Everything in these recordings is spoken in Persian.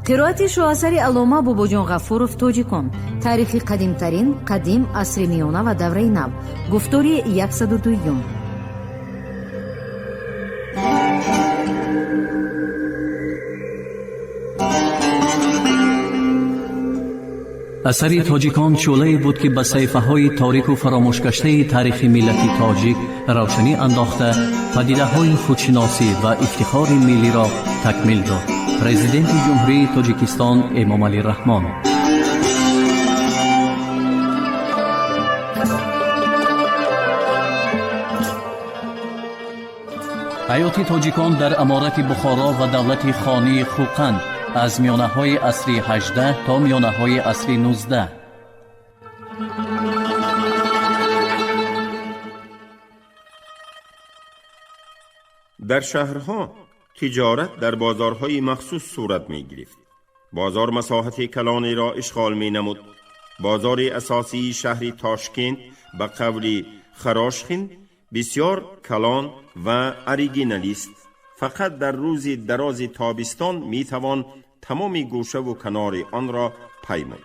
قرائت شاهاثری علامه باباجان غفورов توجیکان، تاریخی قدیمترین قدیم عصر میانه و دوره نو، گفتاری 102. اثری تاجیکان شعله‌ای بود که به صحیفه‌های تاریک و فراموش گشته تاریخ ملت تاجیک روشنی انداخته پدیده‌های خودشناسی و افتخار ملی را تکمیل داد. پرزیدنت جمهوری تاجیکستان امام علی رحمان. حیات تاجیکان در امارت بخارا و دولت خانی خوقند از میانه‌های عصر 18 تا میانه‌های عصر 19. در شهرها تجارت در بازارهای مخصوص صورت می گرفت. بازار مساحت کلانی را اشغال می نمود. بازار اساسی شهر تاشکند به قول خراشخند بسیار کلان و اوریجینالیست. فقط در روز دراز تابستان می توان تمام گوشه و کنار آن را پیمود.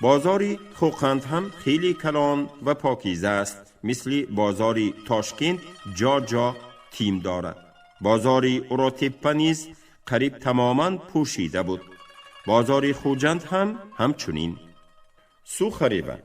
بازار خوقند هم خیلی کلان و پاکیزه است. مثل بازار تاشکند جا جا تیم دارد. بازار اوراتپا نیز قریب تماما پوشیده بود. بازار خوجند هم همچنین. سوخریبه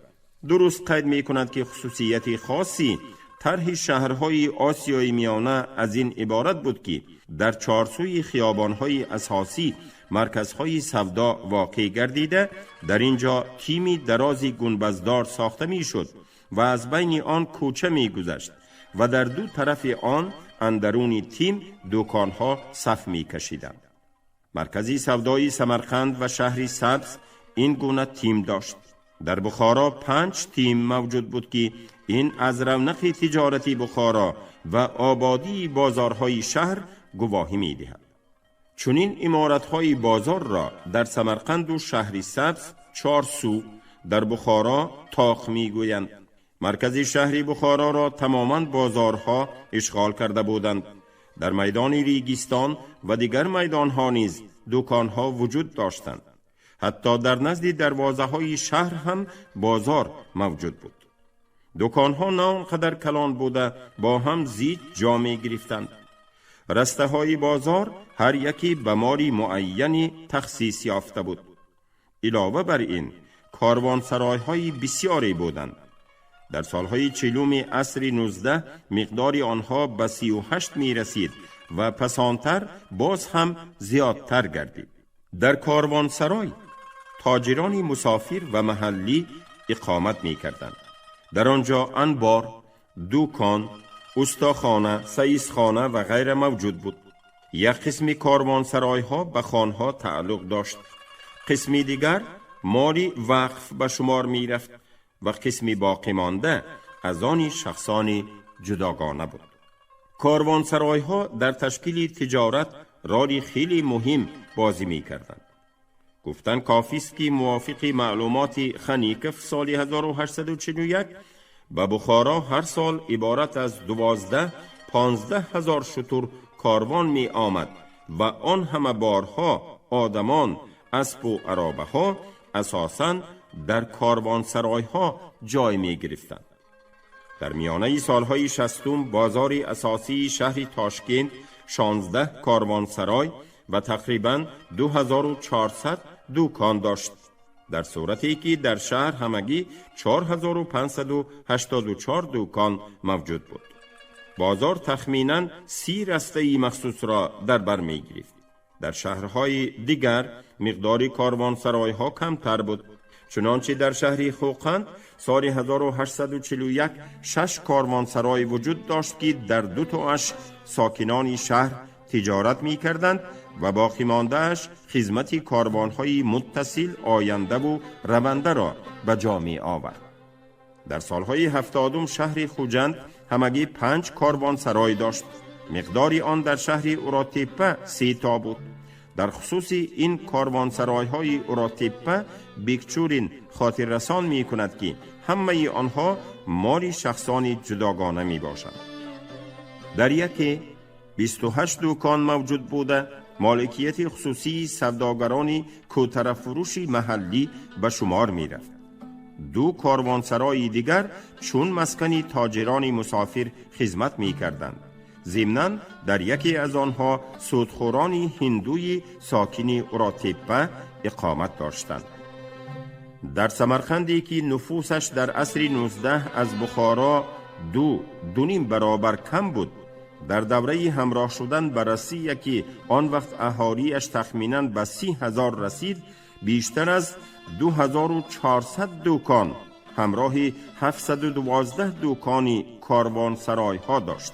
درست قید می کند که خصوصیت خاصی طرح شهرهای آسیای میانه از این عبارت بود که در چارسوی خیابانهای اساسی مرکزهای سودا واقع گردیده، در اینجا تیمی درازی گنبددار ساخته می شد و از بین آن کوچه می گذشت و در دو طرف آن اندرون تیم دکانها صف می کشیدند. مرکزی سودایی سمرقند و شهری سبز این گونه تیم داشت. در بخارا 5 تیم موجود بود که این از رونق تجارتی بخارا و آبادی بازارهای شهر گواهی می دهد. چنین عمارت‌های بازار را در سمرقند و شهری سبز 4 سو، در بخارا طاق می گویند. مرکز شهری بخارا را تماما بازارها اشغال کرده بودند. در میدان ریگستان و دیگر میدانها نیز دکانها وجود داشتند. حتی در نزد دروازه‌های شهر هم بازار موجود بود. دکانها نه آنقدر کلان بوده با هم زیاد جا می گرفتند. رسته‌های بازار هر یکی به ماری معینی تخصیص یافته بود. علاوه بر این کاروانسرای‌های بسیاری بودند. در سالهای 40 عصر 19 مقدار آنها به 38 می رسید و پسانتر باز هم زیادتر گردید. در کاروانسرای تاجران مسافر و محلی اقامت می کردند. در آنجا انبار، دکان، استاخانه، سیسخانه و غیره موجود بود. یک قسم کاروانسرای‌ها به خانها تعلق داشت. قسمی دیگر مالی وقف به شمار می رفت و قسمی باقی مانده از آن شخصان جداگانه بود. کاروانسرای‌ها در تشکیل تجارت رولی خیلی مهم بازی می کردند. گفتن کافی است که موافق معلومات خنیکف سال 1841 به بخارا هر سال عبارت از 12-15 هزار شتر کاروان می آمد و آن همه بارها آدمان، اسب و عرابه ها اساساً در کاروانسرای‌ها جای می گرفتند. در میانه سالهای 60 بازار اساسی شهر تاشکند 16 کاروانسرای و تقریباً 2400 دکان داشت، در صورتی که در شهر همگی 4584 دکان موجود بود. بازار تخمیناً 30 رسته مخصوص را در بر می گرفت. در شهرهای دیگر مقدار کاروانسرای‌ها کمتر بود. چنانچه در شهر خوقند سال 1841 6 کاروانسرای وجود داشت که در 2 تاش ساکنان شهر تجارت می کردند و باقی ماندهش خدمت کاروانهای متصل آینده و رونده را به جا می آورد. در سالهای 70 شهر خوجند همگی 5 کاروانسرای داشت. مقدار آن در شهر اوراتپا 3 تا بود. در خصوص این کاروانسرای‌های اوراتپا بیکچورین خاطر رسان می کند که همه آنها مال شخصان جداگانه می باشند. در یکی 28 دکان موجود بوده، مالکیت خصوصی سوداگران کوتره فروشی محلی به شمار می رفت. 2 کاروانسرای دیگر چون مسکنی تاجران مسافر خدمت می کردند. ضمناً در یکی از آنها سودخوران هندوی ساکن اوراتپه اقامت داشتند. در سمرقندی که نفوسش در عصر 19 از بخارا 2.5 برابر کم بود، در دوره همراه شدن به روسیه که آن وقت اهالیش تخمیناً به 30,000 رسید، بیشتر از 2400 دکان همراه 712 دکان کاروانسرای ها داشت.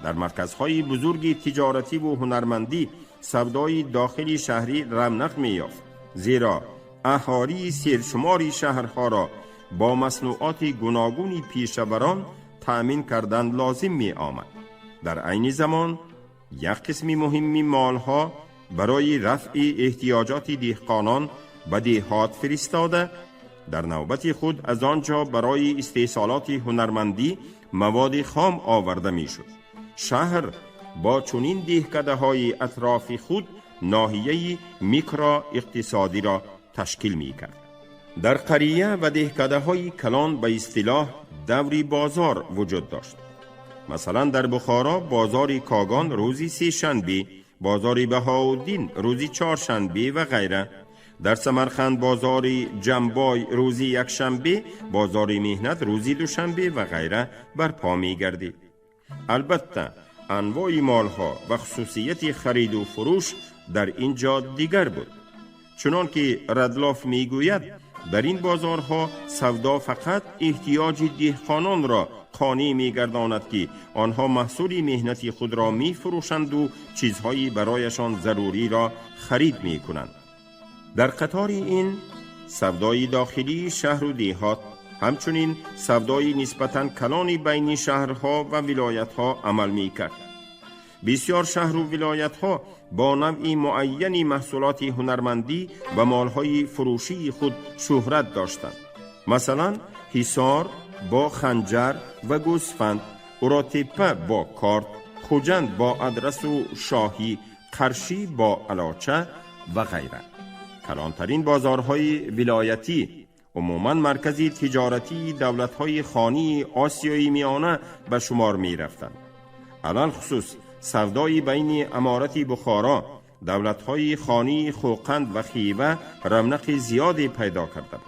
در مرکزهای بزرگ تجارتی و هنرمندی سودای داخلی شهری رونق می‌یافت، زیرا اهالی سرشماری شهرها را با مصنوعات گوناگون پیشوران تأمین کردن لازم می آمد. در عین زمان یک قسم مهمی مالها برای رفع احتیاجات دهقانان به دهات فرستاده، در نوبت خود از آنجا برای استحصالات هنرمندی مواد خام آورده می شد. شهر با چنین دهکده های اطراف خود ناحیه میکرو اقتصادی را تشکیل می کرد. در قریه و دهکده های کلان به اصطلاح دوری بازار وجود داشت. مثلا در بخارا بازار کاغان روزی 3 شنبه، بازار بهاءالدین روزی 4 شنبه و غیره. در سمرقند بازار جنبای روزی 1 شنبه، بازار مهنت روزی 2 شنبه و غیره برپا می گردید. البته انواع مالها و خصوصیت خرید و فروش در اینجا دیگر بود. چنان که ردلاف می گوید در این بازارها سودا فقط احتیاج دهقانان را قانع می گرداند که آنها محصول مهنت خود را می فروشند و چیزهایی برایشان ضروری را خرید می کنند. در قطار این سودای داخلی شهر و دهات همچنین سودای نسبتاً کلانی بین شهرها و ولایتها عمل می کرد. بسیار شهر و ولایتها با نوع معینی محصولات هنرمندی و مالهای فروشی خود شهرت داشتند. مثلا حصار با خنجر و گوسفند، اوراتپه با کارت، خوجند با ادرس و شاهی، قرشی با علاچه و غیره. کلانترین بازارهای ولایتی عموماً مرکزی تجارتی دولت‌های خانی آسیای میانه به شمار می رفتند. علل خصوص سودای بین امارت بخارا، دولت‌های خانی خوقند و خیوه رونق زیادی پیدا کرده.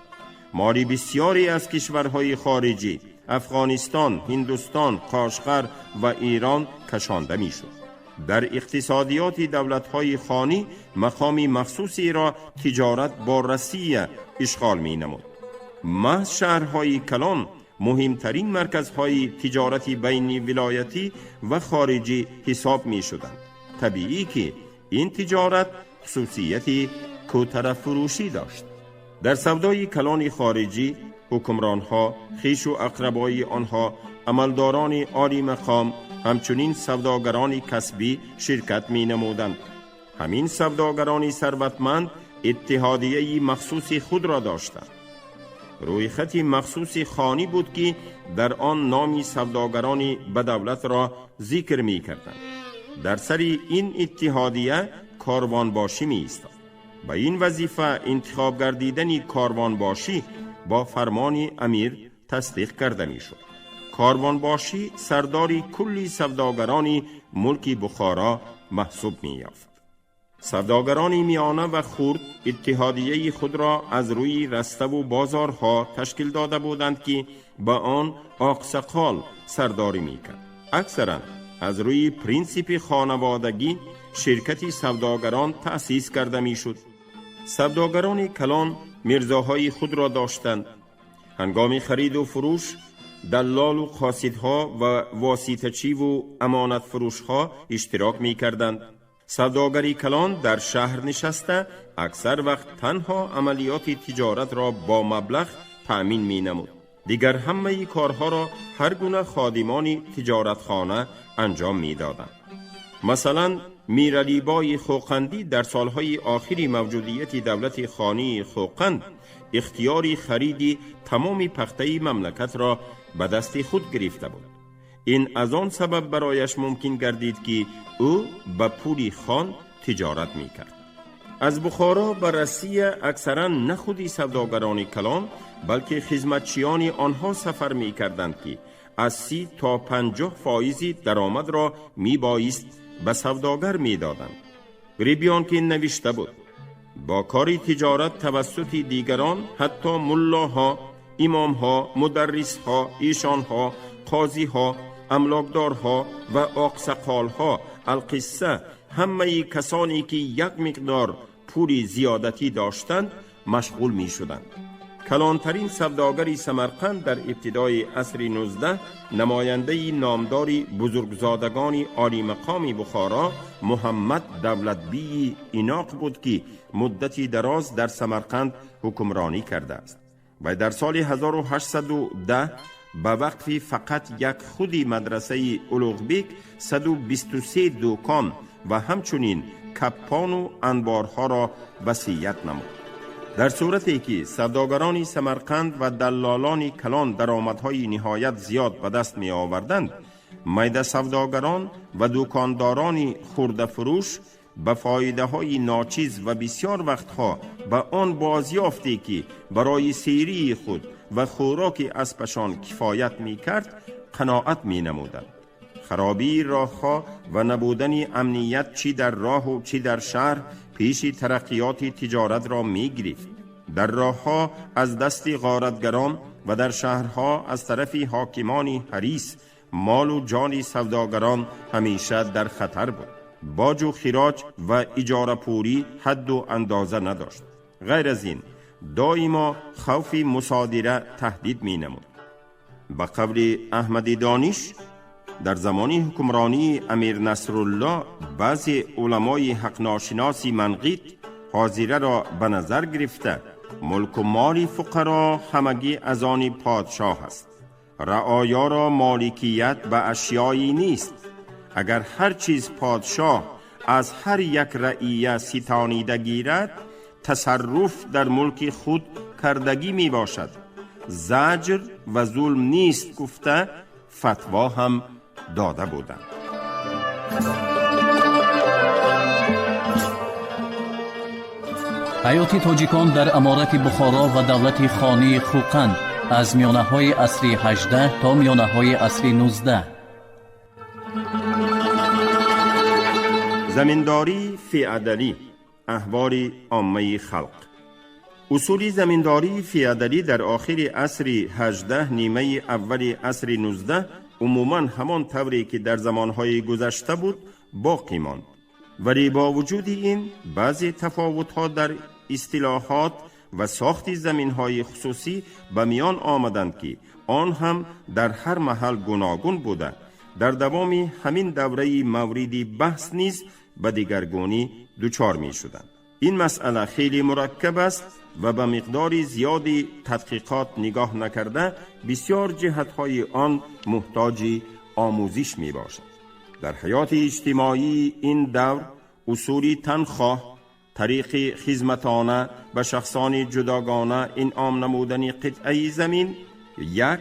مال بسیاری از کشورهای خارجی، افغانستان، هندوستان، قاشقر و ایران کشانده می شد. در اقتصادیات دولت‌های خانی مقامی مخصوصی را تجارت با روسیه اشغال می نمود. محض شهرهای کلان مهمترین مرکزهای تجارتی بین ولایتی و خارجی حساب می شدند. طبیعی که این تجارت خصوصیت کوتره فروشی داشت. در سودای کلان خارجی حکمرانها، خویش و اقربای آنها، عملداران عالی مقام، همچنین سوداگران کسبی شرکت می نمودند. همین سوداگران ثروتمند اتحادیه مخصوص خود را داشتند. روی خط مخصوص خانی بود که در آن نامی سوداگران به دولت را ذکر می کردند. در سر این اتحادیه کاروانباشی می ایستاد. به این وظیفه انتخاب گردیدن کاروانباشی با فرمان امیر تصدیق کرده می شد. کاروانباشی سرداری کلی سوداگران ملک بخارا محسوب می یافت. سوداگران میانه و خرد اتحادیه خود را از روی رسته و بازارها تشکیل داده بودند که به آن آقسقال سرداری می کرد. اکثرا از روی پرینسیپ خانوادگی شرکتی سوداگران تأسیس کرده می شد. سوداگران کلان مرزاهای خود را داشتند. هنگام خرید و فروش دلال و قاصدها و واسطه‌چی و امانت فروشها اشتراک می کردند. سوداگری کلان در شهر نشسته اکثر وقت تنها عملیات تجارت را با مبلغ تأمین می نمود. دیگر همه کارها را هر گونه خادمان تجارتخانه انجام می دادند. مثلا میرعلیبای خوقندی در سالهای آخری موجودیت دولت خانی خوقند اختیاری خرید تمام پخته مملکت را به دست خود گرفته بود. این از آن سبب برایش ممکن گردید که او به پول خان تجارت می کرد. از بخارا به روسیه اکثرا نه خودی سوداگران کلان بلکه خدمتچیان آنها سفر می کردند که از 30 تا 50% درآمد را می بایست به سوداگر می دادند. گریبیان که نوشته بود با کاری تجارت توسط دیگران حتی ملاها، امامها، مدرسها، ایشانها، قاضیها، املاکدارها و آقسقالها القصه همه کسانی که یک مقدار پول زیادتی داشتند مشغول می شدند. کلانترین سوداگری سمرقند در ابتدای عصر 19 نماینده نامداری بزرگزادگان عالی مقام بخارا محمد دولتبی ایناق بود که مدتی دراز در سمرقند حکمرانی کرده است و در سال 1810 به وقف فقط یک خودی مدرسه اولوغبیک 123 دکان و همچنین کپان و انبارها را وصیت نمود. در صورتی که سوداگران سمرقند و دلالان کلان درآمدهای نهایت زیاد به دست می آوردند، میده سوداگران و دکانداران خرده فروش به فایده های ناچیز و بسیار وقتها به آن بازیافتی که برای سیری خود و خوراک اسبشان کفایت می کرد قناعت می نمودند. خرابی راهها و نبودن امنیت چی در راه و چی در شهر پیش ترقیات تجارت را می گرفت. در راهها از دست غارتگران و در شهرها از طرف حاکمان حریص مال و جان سوداگران همیشه در خطر بود. باج و خراج و اجاره پوری حد و اندازه نداشت. غیر از این دائما خوف مصادره تهدید می نمود. به قول احمد دانش در زمان حکمرانی امیر نصرالله بعضی علمای حق ناشناسی منقیط حاضره را به نظر گرفته ملک و مال فقرا همگی از آن پادشاه است. رعایا را مالکیت به اشیایی نیست. اگر هر چیز پادشاه از هر یک رعیه ستانیده گیرد تصرف در ملک خود کردگی می باشد. زجر و ظلم نیست گفته فتوا هم داده بودند. حیات تاجیکان در امارت بخارا و دولت خانی خوقند از میانه‌های عصر 18 تا میانه‌های عصر 19. زمینداری فی‌عدلی، احوال عامه خلق. اصول زمینداری فی‌عدلی در آخر عصر 18 نیمه اول عصر 19 عموماً همان طوری که در زمانهای گذشته بود باقی ماند، ولی با وجود این بعضی تفاوت‌ها در اصطلاحات و ساخت زمین‌های خصوصی به میان آمدند که آن هم در هر محل گوناگون بوده. در دوام همین دوره موردی بحث نیز به دیگرگونی دچار می شدند. این مسئله خیلی مرکب است و به مقدار زیادی تحقیقات نگاه نکرده بسیار جهت‌های آن محتاج آموزش می باشد. در حیات اجتماعی این دور اصول تنخواه، طریق خدمتانه به شخصان جداگانه انعام نمودن قطعه زمین، یک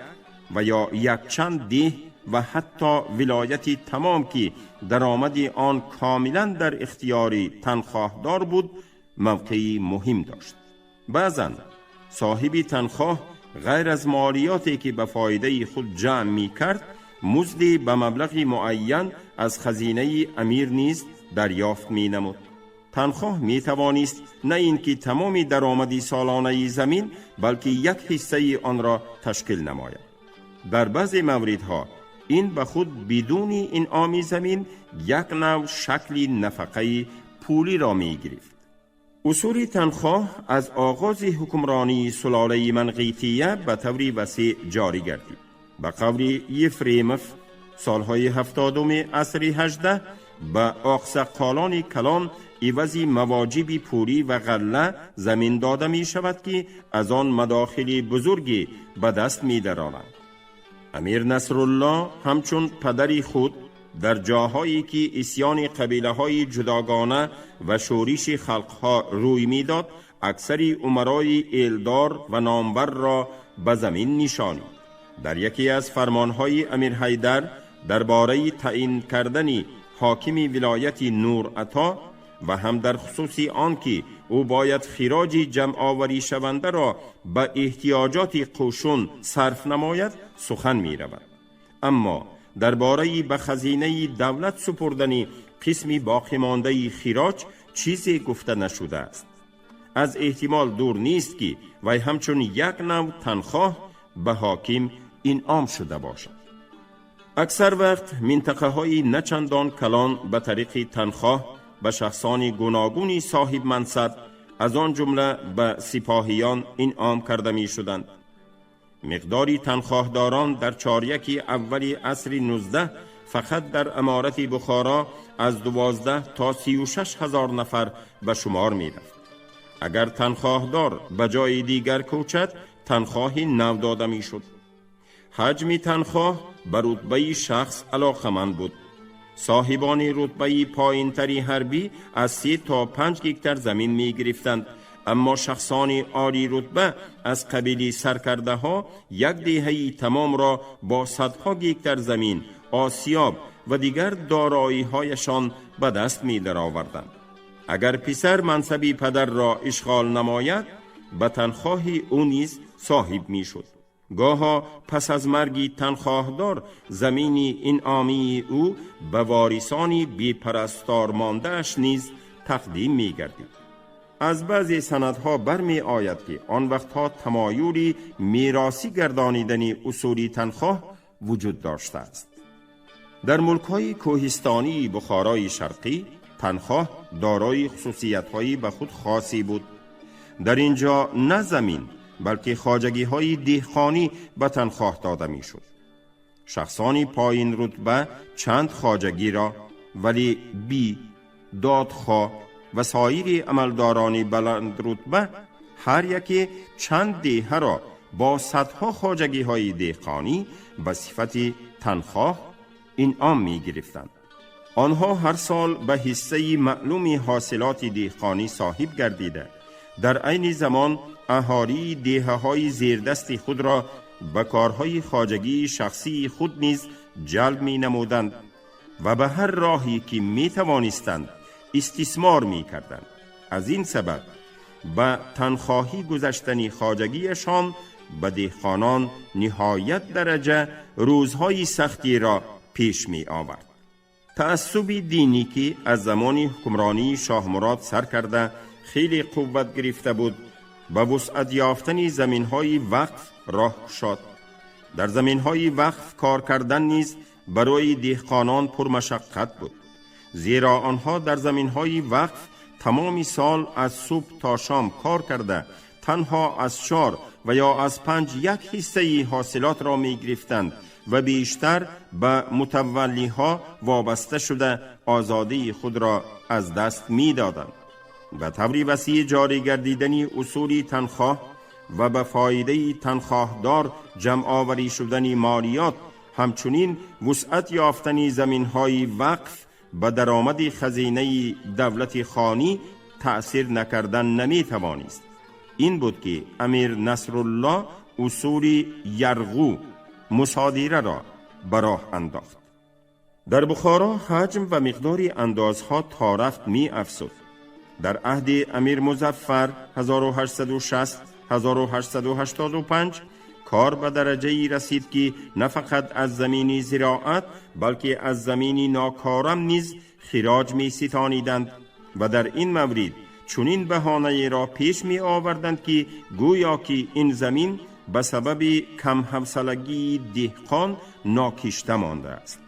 و یا یک چند ده و حتی ولایتی تمام که درآمد آن کاملا در اختیار تنخواهدار بود موقعی مهم داشت. بعضاً صاحب تنخواه غیر از مالیاتی که به فایده خود جمع می کرد مزدی به مبلغ معین از خزینه امیر نیز دریافت می نمود. تنخواه می توانست نه اینکه تمام درآمد سالانه زمین بلکه یک حصه آن را تشکیل نماید. در بعضی موردها این به خود بدون انعام زمین یک نوع شکل نفقه پولی را می گرفت. اصول تنخواه از آغاز حکمرانی سلاله منقیطیه به طور وسیع جاری گردید. به قول یفریموف سالهای 70 عصر 18 به آقسقالان کلان عوضی مواجب پولی و غله زمین داده می شود که از آن مداخل بزرگی به دست می درآورند. امیر نصرالله همچون پدری خود در جاهایی که اسیان قبیله های جداگانه و شورش خلقها روی می داد اکثر امرای ایلدار و نامور را به زمین نشانید. در یکی از فرمانهای امیر حیدر درباره تعیین کردن حاکم ولایت نور عطا و هم در خصوص آنکه او باید خراج جمع آوری شونده را به احتیاجات قوشون صرف نماید سخن می رود. اما درباره به خزینه دولت سپردن قسمی باقی مانده خراج چیزی گفته نشده است. از احتمال دور نیست که وی همچون یک نوع تنخواه به حاکم انعام شده باشد. اکثر وقت منطقه های نچندان کلان به طریق تنخواه به شخصان گوناگونی صاحب منصب از آن جمله به سپاهیان انعام کرده می شدند. مقداری تنخواهداران در چاریک اول عصر 19 فقط در امارت بخارا از 12 تا 36 هزار نفر به شمار می رفت. اگر تنخواهدار به جای دیگر کوچد تنخواه نو داده می شد. حجم تنخواه به رتبه شخص علاقمند بود. صاحبان رتبه پایینتری حربی از 3 تا 5 هکتار زمین می گرفتند، اما شخصان عالی رتبه از قبیل سرکرده ها یک دهه تمام را با صدها هکتار زمین، آسیاب و دیگر دارایی هایشان به دست می درآوردند. اگر پسر منصب پدر را اشغال نماید به تنخواه او نیز صاحب می شد. گاها پس از مرگ تنخواهدار زمینی انعامی او به وارثانی بی پرستار مانده اش نیز تقدیم می گردید. از بعضی سندها برمی آید که آن وقتها تمایلی میراثی گردانیدن اصولی تنخواه وجود داشته است. در ملک‌های کوهستانی بخارای شرقی تنخواه دارای خصوصیت‌هایی به خود خاصی بود. در اینجا نه زمین بلکه خواجگی‌های دهقانی به تنخواه داده می‌شد. شخصانی پایین رتبه چند خواجگی را ولی بی دادخواه و سایر عملداران بلند رتبه هر یکی چند دهه را با صدها خواجگی‌های دهقانی به صفت تنخواه انعام می‌گرفتند. آنها هر سال به حصه معلومی حاصلات دهقانی صاحب گردیده در عین زمان اهالی دهه‌های زیردست خود را به کارهای خواجگی شخصی خود نیز جلب می نمودند و به هر راهی که می توانستند استثمار می کردند. از این سبب به تنخواهی گذشتن خواجگیشان به دهقانان نهایت درجه روزهای سختی را پیش می آورد. تعصب دینی که از زمان حکمرانی شاه مراد سر کرده خیلی قوت گرفته بود به وسعت یافتن زمین‌های وقف راه شد. در زمین‌های وقف کار کردن نیز برای دهقانان پرمشقت بود، زیرا آنها در زمین‌های وقف تمام سال از صبح تا شام کار کرده تنها از 4 و یا از 5 یک حصه حاصلات را می گرفتند و بیشتر به متولیها وابسته شده آزادی خود را از دست می دادند. به طوری وسیع جاری گردیدن اصول تنخواه و به فایده تنخواهدار جمع آوری شدن مالیات همچنین وسعت یافتن زمین‌های وقف به درآمد خزینه دولت خانی تأثیر نکردن نمی توانست. این بود که امیر نصرالله اصول یرغو مصادره را براه انداخت. در بخارا حجم و مقدار اندازها تا رفت می افزود. در عهد امیر مظفر 1860-1885 کار به درجه‌ای رسید که نه فقط از زمین زراعت بلکه از زمین ناکارم نیز خراج می ستانیدند و در این مورد چنین بهانه را پیش می آوردند که گویا که این زمین به سبب کم حوصلگی دهقان ناکشته مانده است.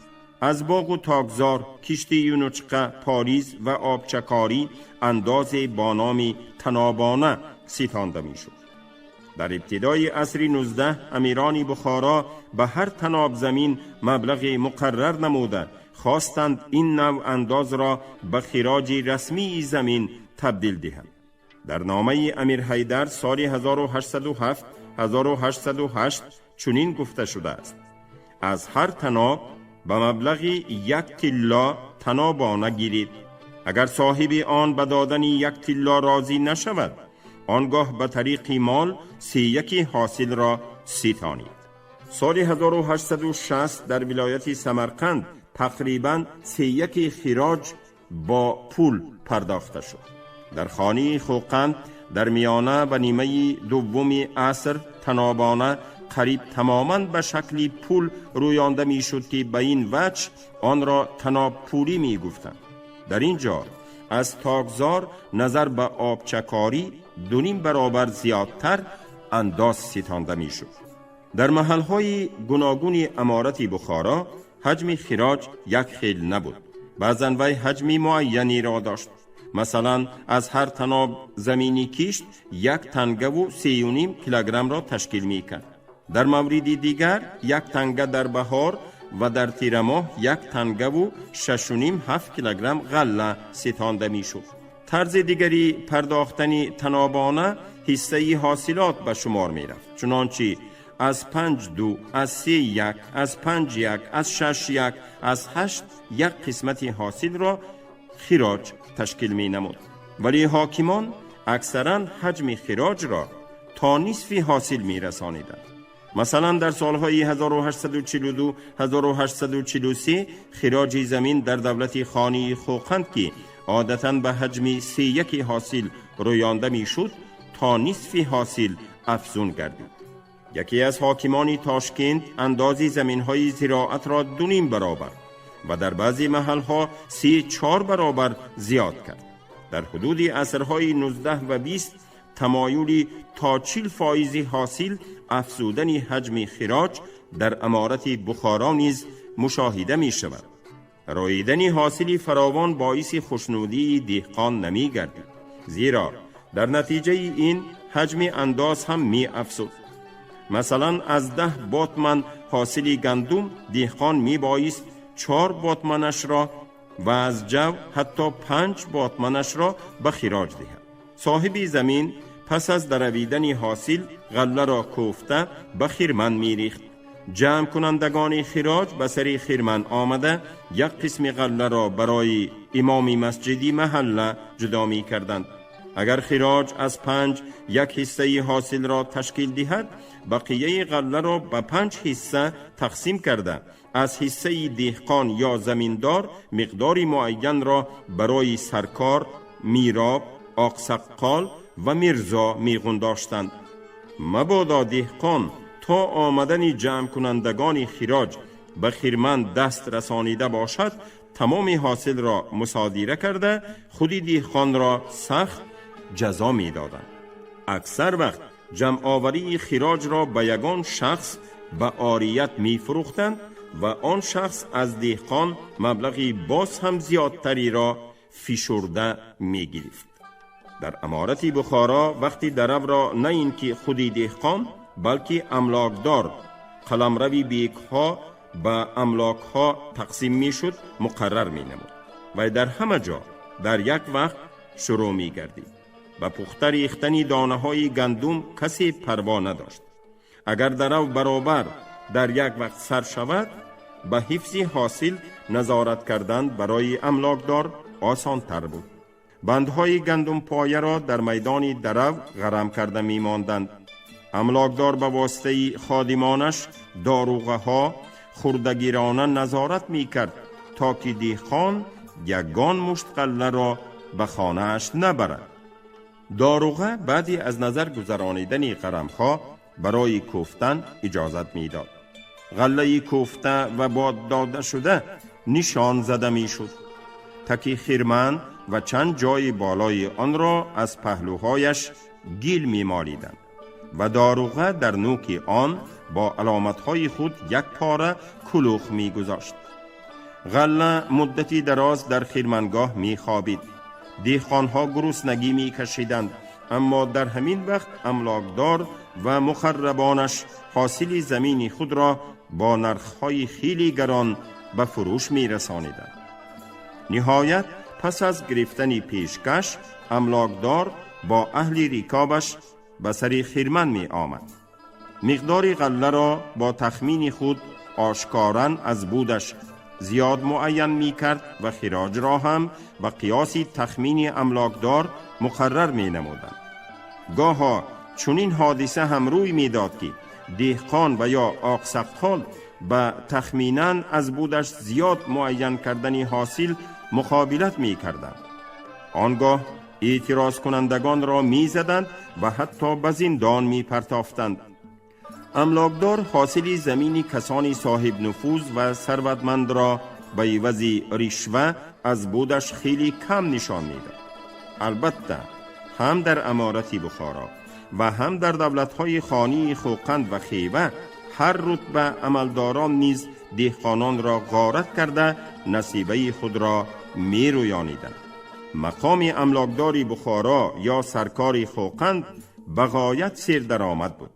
از باغ و تاکزار، کشتی یونچقه، پاریز و آبچکاری انداز با نام تنابانه ستانده می شد. در ابتدای عصر 19 امیران بخارا به هر تناب زمین مبلغ مقرر نموده خواستند این نوع انداز را به خراج رسمی زمین تبدیل دهند. در نامه امیر حیدر سال 1807-1808 چنین گفته شده است: از هر تناب به مبلغ 1 طلا تنابانه گیرید. اگر صاحب آن به دادن 1 طلا راضی نشود آنگاه به طریق مال 3/1 حاصل را ستانید. سال 1860 در ولایت سمرقند تقریباً 3/1 خراج با پول پرداخته شد. در خانه خوقند در میانه و نیمه دوم عصر تنابانه قریب تماماً به شکلی پول رویانده می شد که به این وجه آن را تناب پولی می گفتند. در اینجا از تاکزار نظر به آبچکاری 2.5 برابر زیادتر انداز ستانده می شد. در محلهای گوناگون امارت بخارا حجم خراج یک خیل نبود. بعضاً وی حجم معینی را داشت. مثلا از هر تناب زمینی کشت 1 تنگه و 3.5 کیلوگرم را تشکیل می کرد. در مورد دیگر 1 تنگه در بهار و در تیر ماه 1 تنگه و 6.5-7 کیلوگرم غله ستانده می شد. طرز دیگری پرداختن تنابانه حصه حاصلات به شمار می رفت. چنانچه از 5-2، از 3-1، از 5-1، از 6-1، از 8 یک قسمت حاصل را خراج تشکیل می نمود. ولی حاکمان اکثرا حجم خراج را تا نصف حاصل می رسانیدند. مثلا در سالهای 1842 1843 خراج زمین در دولت خانی خوقند که عادتاً به حجم 3/1 حاصل رویانده می شد تا نصف حاصل افزون گردید. یکی از حاکمان تاشکند اندازی زمین‌های زراعت را 2.5 برابر و در بعضی محل‌ها 3-4 برابر زیاد کرد. در حدود عصرهای 19 و 20 تمایلی تا 40% حاصل افزودن حجم خراج در امارت بخارا نیز مشاهده می شود. رویدن حاصل فراوان باعث خوشنودی دهقان نمی گردید، زیرا در نتیجه این حجم انداز هم می افزود. مثلا از 10 باتمن حاصل گندم دهقان می بایست 4 باتمنش را و از جو حتی 5 باتمنش را به خراج دهد. صاحب زمین پس از درویدن حاصل غله را کوفته به خرمن می ریخت. جمع کنندگان خراج به سر خرمن آمده یک قسم غله را برای امام مسجدی محله جدا می کردند. اگر خراج از 5 یک حصه حاصل را تشکیل دهد، بقیه غله را به 5 حصه تقسیم کرده از حصه دهقان یا زمیندار مقدار معین را برای سرکار، میراب، آقسقال و مرزا میغنداشتند. مبادا دهقان تا آمدن جمع کنندگان خراج به خرمن دست رسانیده باشد، تمام حاصل را مصادره کرده خود دهقان را سخت جزا می دادند. اکثر وقت جمع آوری خراج را به یگان شخص به عاریت می فروختند و آن شخص از دهقان مبلغی باز هم زیادتری را فشرده می گرفت. در امارت بخارا وقتی درو را نه اینکه خودی دهقان بلکه املاکدار قلمروی بیکها به املاکها تقسیم می شد مقرر می نمود و در همه جا در یک وقت شروع می گردید. و پخته ریختن دانه های گندم کسی پروا نداشت. اگر درو برابر در یک وقت سر شود، به حفظ حاصل نظارت کردن برای املاکدار آسان تر بود. بندهای گندم پایه را در میدان درو غرم کرده می ماندند. املاکدار به واسطه خادمانش داروغه ها خردگیرانه نظارت می کرد تا که دهقان یگان مشت غله را به خانه اش نبرد. داروغه بعدی از نظر گذرانیدن غرمها برای کوفتن اجازت می داد. غله کوفته و باد داده شده نشان زده می شد. تکی خرمن و چند جای بالای آن را از پهلوهایش گیل می مالیدند و داروغه در نوک آن با علامتهای خود یک پاره کلوخ می گذاشت. غله مدتی دراز در خرمنگاه می خوابید. دهقانها گرسنگی می کشیدند، اما در همین وقت املاکدار و مخربانش حاصل زمین خود را با نرخهای خیلی گران به فروش می رسانیدند. نهایت پس از گرفتن پیشکش املاکدار با اهل ریکابش به سر خرمن می آمد. مقدار غله را با تخمین خود آشکارا از بودش زیاد معین می کرد و خراج را هم به قیاس تخمین املاکدار مقرر می نمودند. گاها چنین حادثه هم روی میداد که دهقان و یا آقسقال به تخمیناً از بودش زیاد معین کردن حاصل مقابلت می کردند. آنگاه اعتراض کنندگان را می زدند و حتی به زندان می پرتافتند. املاکدار حاصل زمینی کسانی صاحب نفوذ و ثروتمند را به عوض رشوه از بودش خیلی کم نشان میداد. البته هم در امارت بخارا و هم در دولت‌های خانی خوقند و خیوه هر رتبه عملداران نیز دهقانان را غارت کرده نصیبه خود را می رویانیدند. مقام املاکداری بخارا یا سرکاری خوقند به غایت سیر درآمد بود.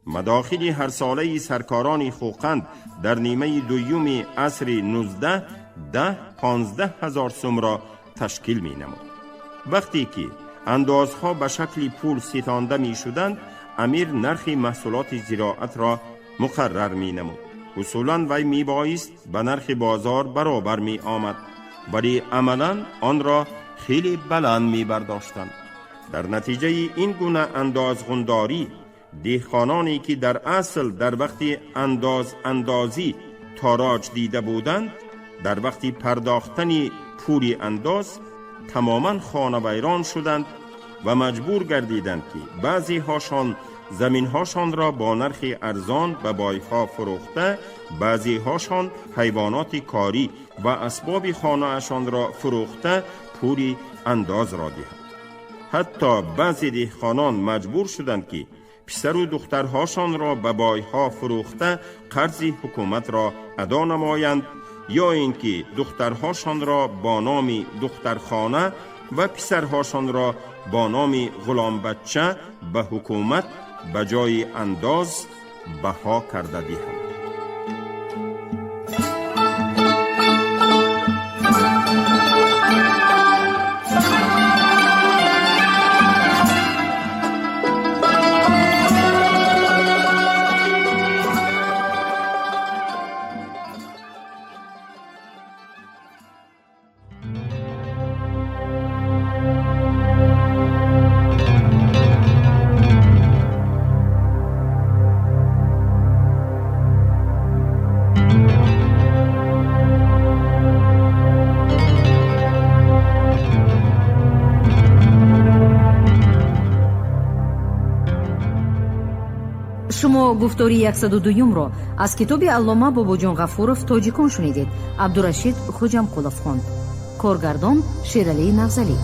مداخل هر ساله سرکاران خوقند در نیمه دوم عصر 19 15 هزار سوم را تشکیل می نمود. وقتی که اندازها به شکل پول ستانده می شدند، امیر نرخ محصولات زراعت را مقرر می نمود. اصولاً وی می بایست به نرخ بازار برابر می آمد، ولی عملاً آن را خیلی بلند می برداشتند. در نتیجه این گونه اندازغنداری دهقانانی که در اصل در وقت اندازی تاراج دیده بودند، در وقت پرداختن پول انداز تماما خانه ویران شدند و مجبور گردیدند که بعضی هاشان زمین هاشان را با نرخ ارزان به بایها فروخته، بعضی هاشان حیوانات کاری و اسباب خانه اشان را فروخته پول انداز را دهند. حتی بعضی دهقانان مجبور شدند که پسر و دخترهاشان را به بایها فروخته قرض حکومت را ادا نمایند، یا اینکه دخترهاشان را با نام دخترخانه و پسرهاشان را با نام غلام بچه به حکومت به جای انداز بها کرده دهند. شما گفتاری 102 را از کتاب علامه باباجان غفورов تاجیکان شنیدید. عبدالرشید خوجامقولов خواند. کارگردان شیرعلی نغزلی.